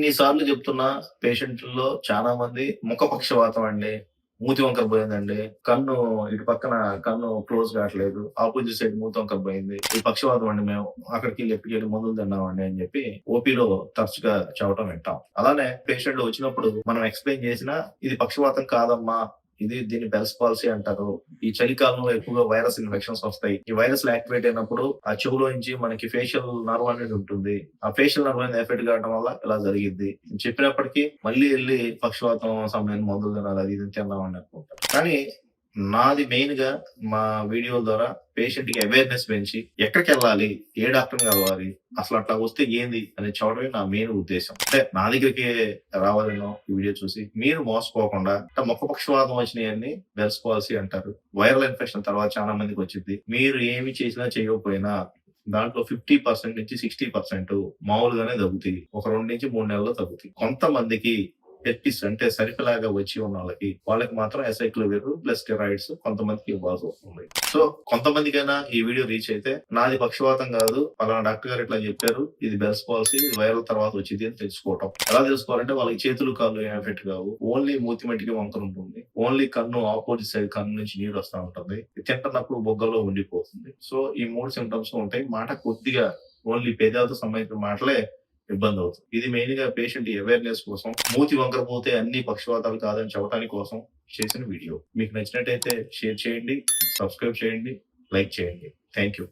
ఎన్ని సార్లు చెప్తున్నా పేషెంట్‌ల్లో చాలా మంది ముఖ పక్షవాతం అండి. మూతి వంకర పోయిందండి. కన్ను ఇటు పక్కన కన్ను క్లోజ్ కావట్లేదు. ఆపోజిట్ సైడ్ మూతి వంకర పోయింది. ఇది పక్షవాతం అండి మేము. అక్కడికెళ్ళి ఎక్కడికెళ్ళి మందులు తిన్నామండి అని చెప్పి ఓపీలో తరచుగా చెప్పడం వింటాం. అలానే పేషెంట్‌లు వచ్చినప్పుడు మనం ఎక్స్‌ప్లెయిన్ చేసినా ఇది పక్షవాతం కాదమ్మా. దీన్ని బెల్స్ పాల్సీ అంటారు. ఈ చలికాలంలో ఎక్కువగా వైరస్ ఇన్ఫెక్షన్స్ వస్తాయి. ఈ వైరస్‌లు యాక్టివేట్ అయినప్పుడు ఆ చెవులో నుంచి మనకి ఫేషియల్ నర్వ్ అనేది ఉంటుంది. ఆ ఫేషియల్ నర్వ్ అనేది ఎఫెక్ట్ కావడం వల్ల ఇలా జరిగిద్ది. చెప్పినప్పటికీ మళ్ళీ ఎళ్లి పక్షవాతం సమయానికి మందులు తినాలి అది ఇది అని తిందామని అనుకుంటారు. కానీ నాది మెయిన్‌గా మా వీడియోల ద్వారా పేషెంట్‌కి అవేర్‌నెస్ పెంచి ఎక్కడికెళ్ళాలి? ఏ డాక్టర్‌ని కలవాలి? అసలు అట్లా వస్తే ఏంది? అనేది చెప్పడమే నా మెయిన్ ఉద్దేశ్యం. అంటే నా దగ్గరికి రావాలనో ఈ వీడియో చూసి మీరు మోసపోకుండా అంటే ముఖ పక్షవాతం వచ్చినయన్నీ బెల్స్ పాల్సీ అంటారు. వైరల్ ఇన్ఫెక్షన్ తర్వాత చాలా మందికి వచ్చిద్ది. మీరు ఏమి చేసినా చేయకపోయినా దాంట్లో 50% నుంచి 60% మామూలుగానే తగ్గుతాయి. ఒక 2-3 నెలల్లో తగ్గుతాయి. కొంతమందికి హెర్పిస్ అంటే సరికలాగా వచ్చి ఉన్నోళ్ళకి, వాళ్ళకి మాత్రం ఎసైక్లోవిర్ ప్లస్ స్టెరాయిడ్స్ కొంతమందికి ఇవ్వాల్సొస్తుంది. సో, కొంతమందికైనా ఈ వీడియో రీచ్ అయితే, నాది పక్షవాతం గాదు. పలానా డాక్టర్ గారు ఇట్లా జెప్పారు. ఇది బెల్స్ పాల్సీ వైరల్ తర్వాత వచ్చిద్ది అని తెలుసుకోవటం. ఎలా తెలుసుకోవాలంటే వాళ్ళకి చేతులు, కాళ్ళు ఏం ఎఫెక్ట్ కావు. ఓన్లీ మూతి మట్టికి వంకరుంటుంది. ఓన్లీ కన్ను ఆపోజిట్ సైడ్ కన్ను నుంచి నీరొస్తా ఉంటది. తింటున్నప్పుడు బుగ్గల్లో ఉండిపోతుంది. సో, ఈ 3 సింప్టమ్స్ ఉంటాయి. మాట కొద్దిగా ఓన్లీ పెదాలతో సంబంధించిన మాటలే ఇబ్బందవుతుంది. ఇది మెయిన్‌గా పేషెంట్ అవేర్‌నెస్ కోసం, మూతి వంకరపోతే అన్ని పక్షవాతాలు కాదని చెప్పటానికి కోసం చేసిన వీడియో. మీకు నచ్చినట్టయితే షేర్ చేయండి, సబ్స్క్రైబ్ చేయండి, లైక్ చేయండి. Thank you.